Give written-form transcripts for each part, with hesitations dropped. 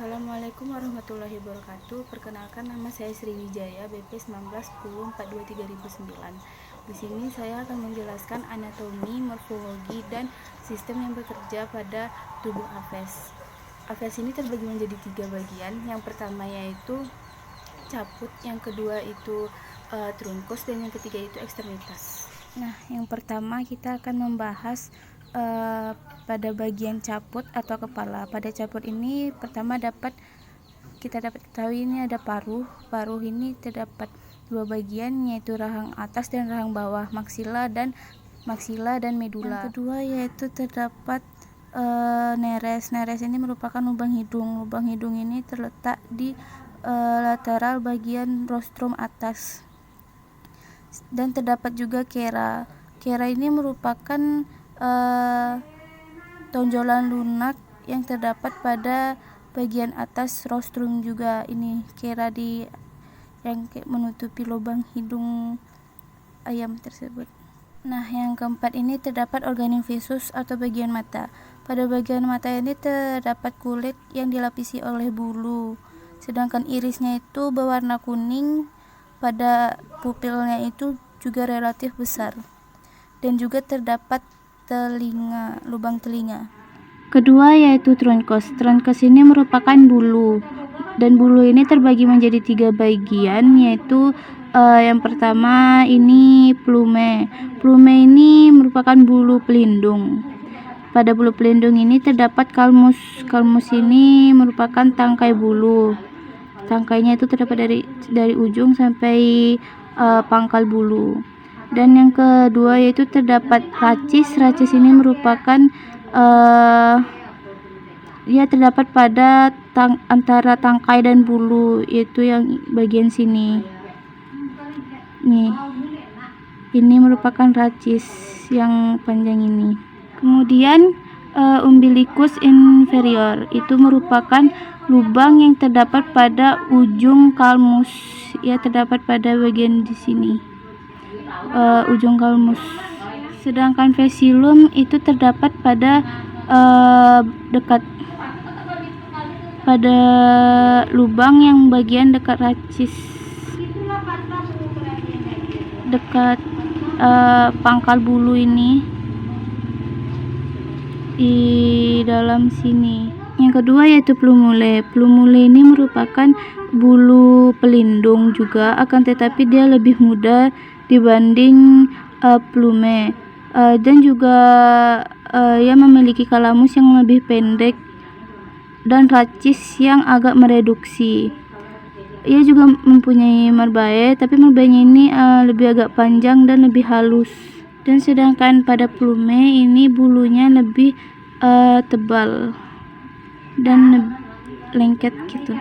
Assalamualaikum warahmatullahi wabarakatuh. Perkenalkan, nama saya Sriwijaya, BP 191042-2009. Di sini saya akan menjelaskan anatomi, morfologi, dan sistem yang bekerja pada tubuh aves. Aves ini terbagi menjadi 3 bagian. Yang pertama yaitu caput, yang kedua itu truncus, dan yang ketiga itu ekstremitas. Nah, yang pertama kita akan membahas pada bagian caput atau kepala. Pada caput ini pertama kita dapat ketahui ini ada paruh. Paruh ini terdapat 2 bagian, yaitu rahang atas dan rahang bawah, maksila dan medula. Yang kedua yaitu terdapat neres. Neres ini merupakan lubang hidung. Lubang hidung ini terletak di lateral bagian rostrum atas. Dan terdapat juga kera. Kera ini merupakan tonjolan lunak yang terdapat pada bagian atas rostrum juga. Ini kera yang menutupi lubang hidung ayam tersebut. Nah, yang keempat ini terdapat organim visus atau bagian mata. Pada bagian mata ini terdapat kulit yang dilapisi oleh bulu. Sedangkan irisnya itu berwarna kuning. Pada pupilnya itu juga relatif besar. Dan juga terdapat lubang telinga. Kedua yaitu truncus. Truncus ini merupakan bulu, dan bulu ini terbagi menjadi 3 bagian, yaitu yang pertama ini plume. Plume ini merupakan bulu pelindung. Pada bulu pelindung ini terdapat kalmus. Kalmus ini merupakan tangkai bulu. Tangkainya itu terdapat dari ujung sampai pangkal bulu. Dan yang kedua yaitu terdapat racis. Racis ini merupakan terdapat pada antara tangkai dan bulu, yaitu yang bagian sini. Nih, ini merupakan racis yang panjang ini. Kemudian umbilicus inferior itu merupakan lubang yang terdapat pada ujung kalmus. Ya, terdapat pada bagian di sini. Ujung kalmus. Sedangkan vesiculum itu terdapat pada pada lubang yang bagian dekat racis, dekat pangkal bulu ini, di dalam sini. Yang kedua yaitu plumule. Plumule ini merupakan bulu pelindung juga, akan tetapi dia lebih mudah dibanding plume, dan juga ia memiliki kalamus yang lebih pendek dan racis yang agak mereduksi. Ia juga mempunyai merbae, tapi merbainya ini lebih agak panjang dan lebih halus. Dan sedangkan pada plume ini bulunya lebih tebal dan lengket gitu.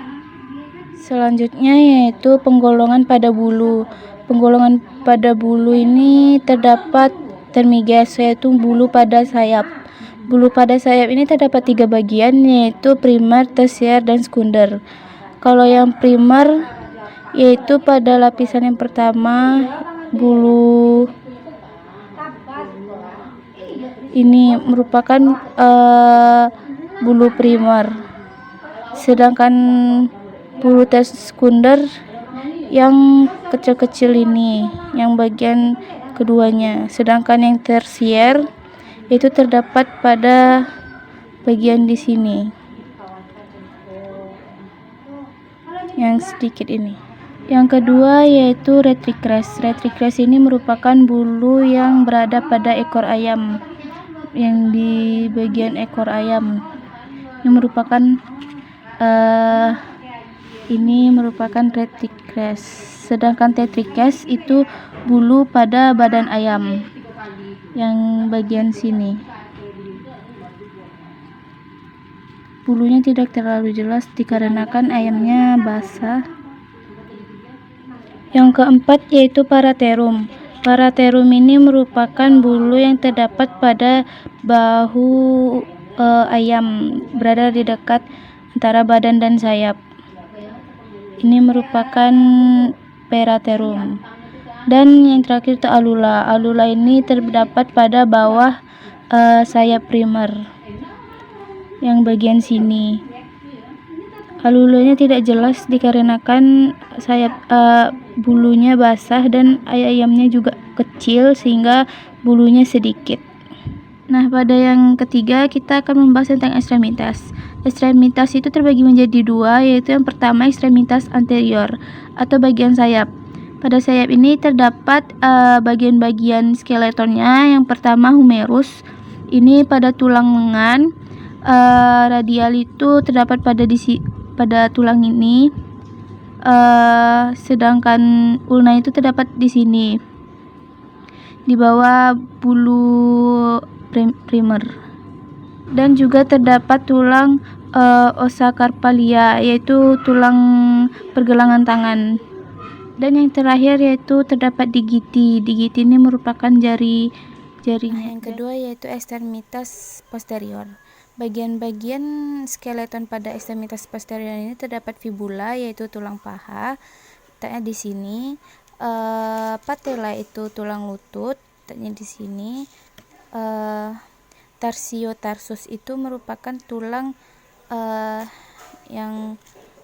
Selanjutnya yaitu penggolongan pada bulu. Penggolongan pada bulu ini terdapat termiges, yaitu bulu pada sayap. Bulu pada sayap ini terdapat 3 bagian, yaitu primer, tersier, dan sekunder. Kalau yang primer yaitu pada lapisan yang pertama, bulu ini merupakan bulu primer. Sedangkan bulu sekunder yang kecil-kecil ini, yang bagian keduanya. Sedangkan yang tersier itu terdapat pada bagian di sini, yang sedikit ini. Yang kedua yaitu retricres. Retricres ini merupakan bulu yang berada pada ekor ayam, yang di bagian ekor ayam. Ini merupakan retricres. Sedangkan tetricres itu bulu pada badan ayam, yang bagian sini. Bulunya tidak terlalu jelas dikarenakan ayamnya basah. Yang keempat yaitu paratherum. Paratherum ini merupakan bulu yang terdapat pada bahu ayam, berada di dekat antara badan dan sayap. Ini merupakan paratherum. Dan yang terakhir itu alula. Alula ini terdapat pada bawah sayap primer, yang bagian sini. Alulenya tidak jelas dikarenakan bulunya basah dan ayamnya juga kecil sehingga bulunya sedikit. Nah, pada yang ketiga kita akan membahas tentang ekstremitas. Ekstremitas itu terbagi menjadi dua, yaitu yang pertama ekstremitas anterior atau bagian sayap. Pada sayap ini terdapat bagian-bagian skeletonnya. Yang pertama humerus, ini pada tulang lengan. Radial itu terdapat pada tulang ini, sedangkan ulna itu terdapat di sini di bawah bulu primer, dan juga terdapat tulang ossa carpalia, yaitu tulang pergelangan tangan, dan yang terakhir yaitu terdapat digiti. Digiti ini merupakan jarinya. Yang kedua yaitu ekstremitas posterior. Bagian-bagian skeleton pada ekstremitas posterior ini terdapat fibula, yaitu tulang paha, letaknya di sini. Patella itu tulang lutut, letaknya di sini. Tarsiotarsus itu merupakan tulang yang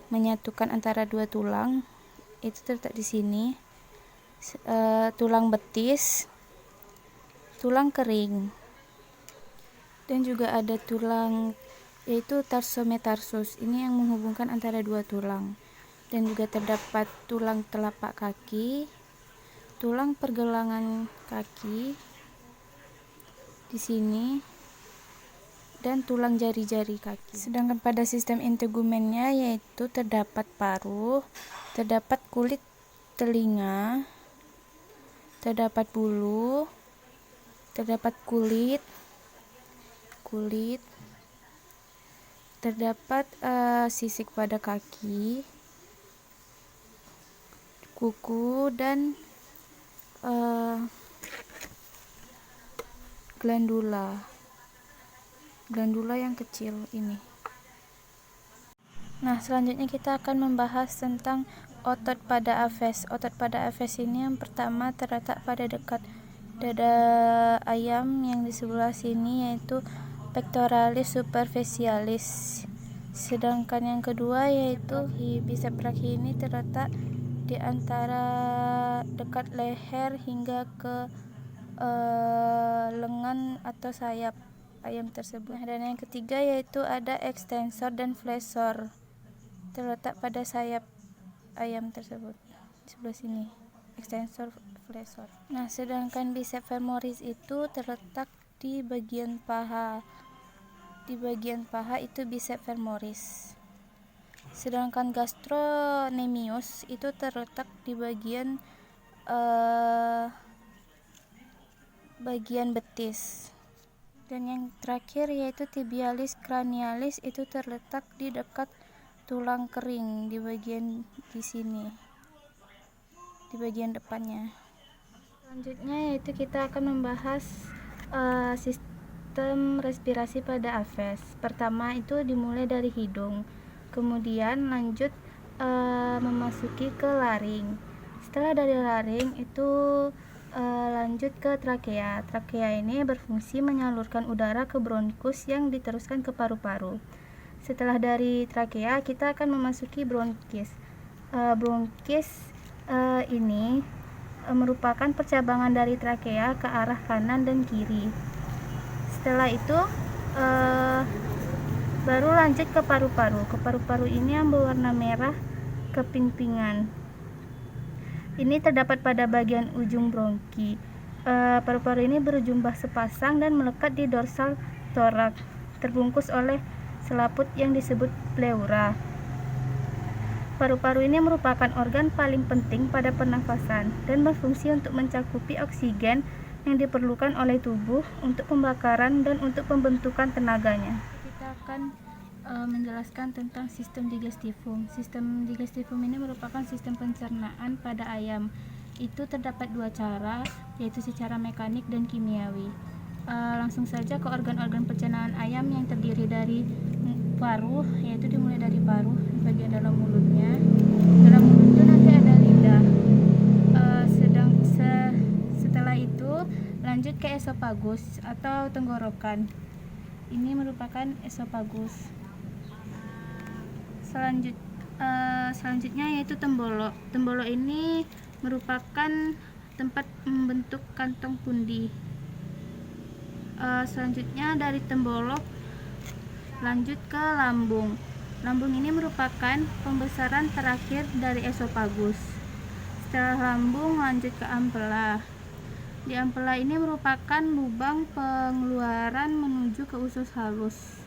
menyatukan antara dua tulang, itu terletak di sini. Tulang betis, tulang kering, dan juga ada tulang yaitu tarsometarsus, ini yang menghubungkan antara dua tulang. Dan juga terdapat tulang telapak kaki, tulang pergelangan kaki di sini, dan tulang jari-jari kaki. Sedangkan pada sistem integumennya yaitu terdapat paruh, terdapat kulit telinga, terdapat bulu, terdapat kulit, terdapat sisik pada kaki, kuku, dan glandula yang kecil ini. Nah, selanjutnya kita akan membahas tentang otot pada aves. Otot pada aves ini yang pertama terletak pada dekat dada ayam yang di sebelah sini, yaitu pectoralis superficialis. Sedangkan yang kedua yaitu bicep brachii, ini terletak di antara dekat leher hingga ke lengan atau sayap ayam tersebut. Dan yang ketiga yaitu ada extensor dan flexor, terletak pada sayap ayam tersebut di sebelah sini, extensor flexor. Nah, sedangkan bicep femoris itu terletak di bagian paha. Di bagian paha itu bicep femoris. Sedangkan gastrocnemius itu terletak di bagian betis. Dan yang terakhir yaitu tibialis cranialis, itu terletak di dekat tulang kering di bagian di sini, di bagian depannya. Selanjutnya yaitu kita akan membahas sistem respirasi pada aves. Pertama itu dimulai dari hidung, kemudian lanjut memasuki ke laring. Setelah dari laring itu lanjut ke trakea. Trakea ini berfungsi menyalurkan udara ke bronkus yang diteruskan ke paru-paru. Setelah dari trakea kita akan memasuki bronkis. Bronkis ini merupakan percabangan dari trakea ke arah kanan dan kiri. Setelah itu baru lanjut ke paru-paru. Ke paru-paru ini yang berwarna merah keping-pingan. Ini terdapat pada bagian ujung bronki. Paru-paru ini berjumlah sepasang dan melekat di dorsal toraks, terbungkus oleh selaput yang disebut pleura. Paru-paru ini merupakan organ paling penting pada pernafasan dan berfungsi untuk mencakupi oksigen yang diperlukan oleh tubuh untuk pembakaran dan untuk pembentukan tenaganya. Kita akan menjelaskan tentang sistem digestifum. Sistem digestifum ini merupakan sistem pencernaan pada ayam. Itu terdapat dua cara, yaitu secara mekanik dan kimiawi. Langsung saja ke organ-organ pencernaan ayam yang terdiri dari paruh, yaitu dimulai dari paruh bagian dalam mulutnya. Dalam mulutnya nanti ada lidah. Setelah itu lanjut ke esofagus atau tenggorokan. Ini merupakan esofagus. Selanjutnya yaitu tembolo. Tembolo ini merupakan tempat membentuk kantong pundi. Selanjutnya dari tembolo lanjut ke lambung. Lambung ini merupakan pembesaran terakhir dari esofagus. Setelah lambung lanjut ke ampela. Di ampela ini merupakan lubang pengeluaran menuju ke usus halus.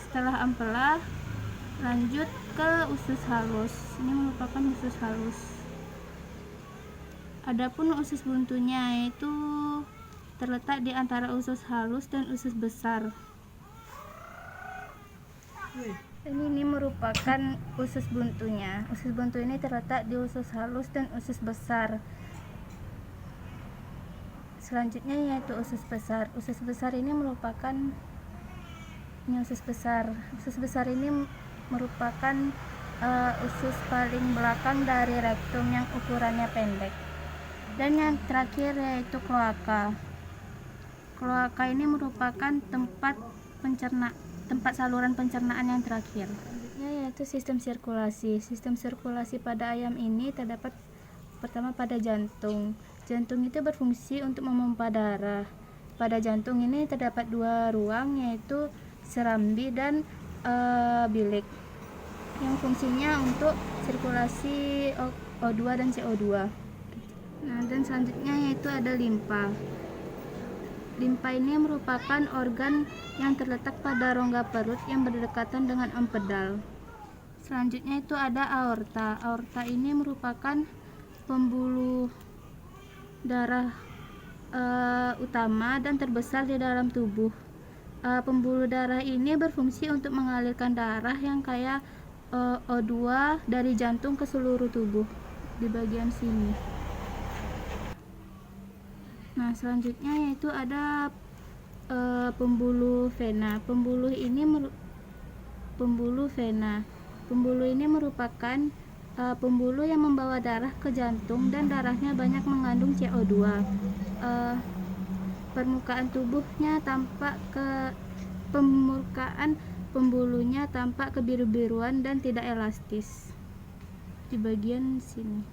Setelah ampela lanjut ke usus halus. Ini merupakan usus halus. Adapun usus buntunya yaitu terletak di antara usus halus dan usus besar. Ini merupakan usus buntunya. Usus buntu ini terletak di usus halus dan usus besar. Selanjutnya yaitu usus besar. Usus besar ini merupakan usus besar ini merupakan usus paling belakang dari rektum yang ukurannya pendek. Dan yang terakhir yaitu kloaka. Kloaka ini merupakan tempat saluran pencernaan yang terakhir. Selanjutnya yaitu sistem sirkulasi. Sistem sirkulasi pada ayam ini terdapat pertama pada jantung. Jantung itu berfungsi untuk memompa darah. Pada jantung ini terdapat dua ruang, yaitu serambi dan bilik, yang fungsinya untuk sirkulasi O2 dan CO2. Nah, dan selanjutnya yaitu ada limpa. Limpa ini merupakan organ yang terletak pada rongga perut yang berdekatan dengan empedal. Selanjutnya itu ada aorta. Aorta ini merupakan pembuluh darah utama dan terbesar di dalam tubuh. Pembuluh darah ini berfungsi untuk mengalirkan darah yang kaya O2 dari jantung ke seluruh tubuh di bagian sini. Nah, selanjutnya yaitu ada pembuluh vena. Pembuluh ini merupakan pembuluh yang membawa darah ke jantung dan darahnya banyak mengandung CO2. Permukaan pembuluhnya tampak kebiru-biruan dan tidak elastis di bagian sini.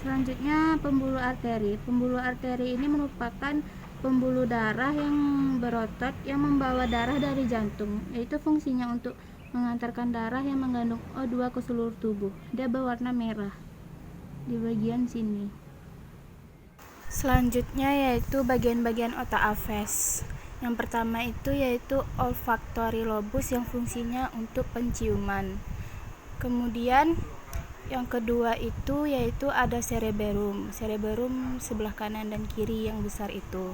Selanjutnya pembuluh arteri. Pembuluh arteri ini merupakan pembuluh darah yang berotot yang membawa darah dari jantung, yaitu fungsinya untuk mengantarkan darah yang mengandung O2 ke seluruh tubuh. Dia berwarna merah di bagian sini. Selanjutnya yaitu bagian-bagian otak aves. Yang pertama itu yaitu olfactory lobus yang fungsinya untuk penciuman. Kemudian yang kedua itu yaitu ada cerebellum. Cerebellum sebelah kanan dan kiri yang besar itu.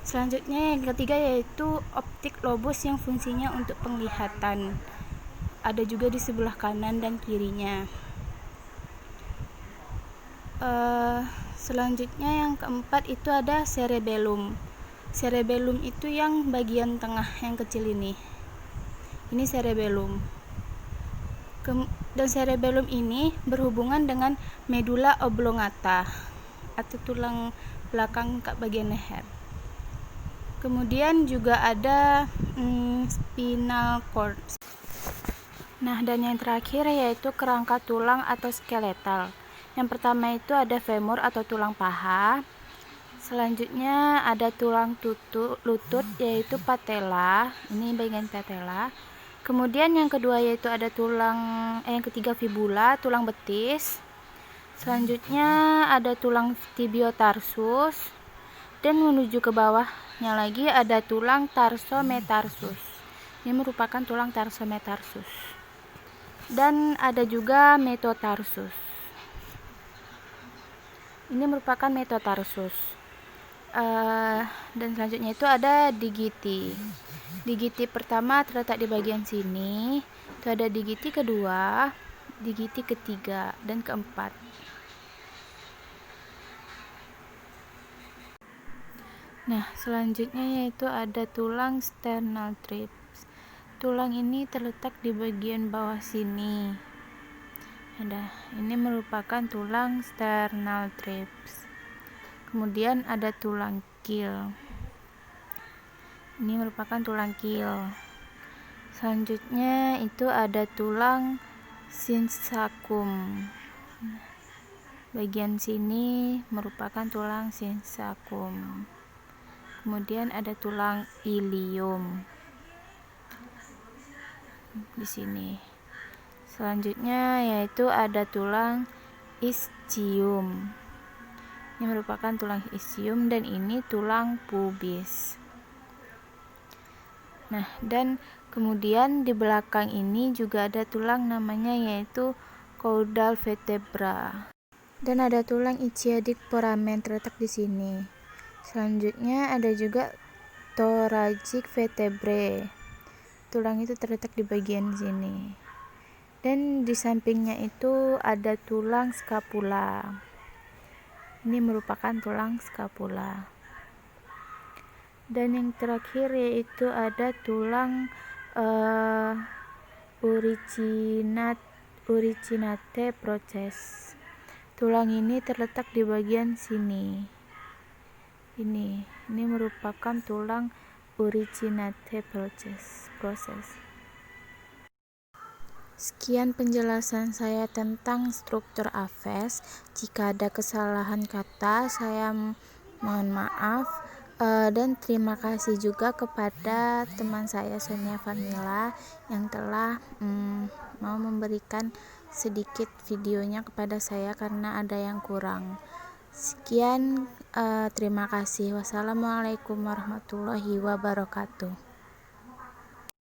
Selanjutnya yang ketiga yaitu optic lobus yang fungsinya untuk penglihatan. Ada juga di sebelah kanan dan kirinya. Selanjutnya yang keempat itu ada cerebellum. Cerebellum itu yang bagian tengah yang kecil ini. Ini cerebellum. Dan cerebellum ini berhubungan dengan medulla oblongata atau tulang belakang bagian leher. Kemudian juga ada spinal cord. Nah, dan yang terakhir yaitu kerangka tulang atau skeletal. Yang pertama itu ada femur atau tulang paha. Selanjutnya ada tulang lutut yaitu patella. Ini bagian patella. Kemudian yang kedua yaitu ada yang ketiga fibula, tulang betis. Selanjutnya ada tulang tibiotarsus. Dan menuju ke bawahnya lagi ada tulang tarsometarsus. Ini merupakan tulang tarsometarsus. Dan ada juga metatarsus. Ini merupakan metatarsus. Dan selanjutnya itu ada digiti. Digiti pertama terletak di bagian sini. Itu ada digiti kedua, digiti ketiga, dan keempat. Nah, selanjutnya yaitu ada tulang sternal trips. Tulang ini terletak di bagian bawah sini. Ini merupakan tulang sternal trips. Kemudian ada tulang keel. Ini merupakan tulang keel. Selanjutnya itu ada tulang sinsacum. Bagian sini merupakan tulang sinsacum. Kemudian ada tulang ilium di sini. Selanjutnya yaitu ada tulang ischium. Ini merupakan tulang ischium dan ini tulang pubis. Nah, dan kemudian di belakang ini juga ada tulang namanya yaitu caudal vertebra. Dan ada tulang ischiadic foramen terletak di sini. Selanjutnya ada juga thoracic vertebrae. Tulang itu terletak di bagian sini. Dan di sampingnya itu ada tulang scapula. Ini merupakan tulang scapula. Dan yang terakhir yaitu ada tulang uricinate proces. Tulang ini terletak di bagian sini. Ini merupakan tulang uricinate proses. Sekian penjelasan saya tentang struktur aves. Jika ada kesalahan kata, saya mohon maaf. Dan terima kasih juga kepada teman saya Sonia Famila yang telah mau memberikan sedikit videonya kepada saya karena ada yang kurang. Sekian, terima kasih. Wassalamualaikum warahmatullahi wabarakatuh.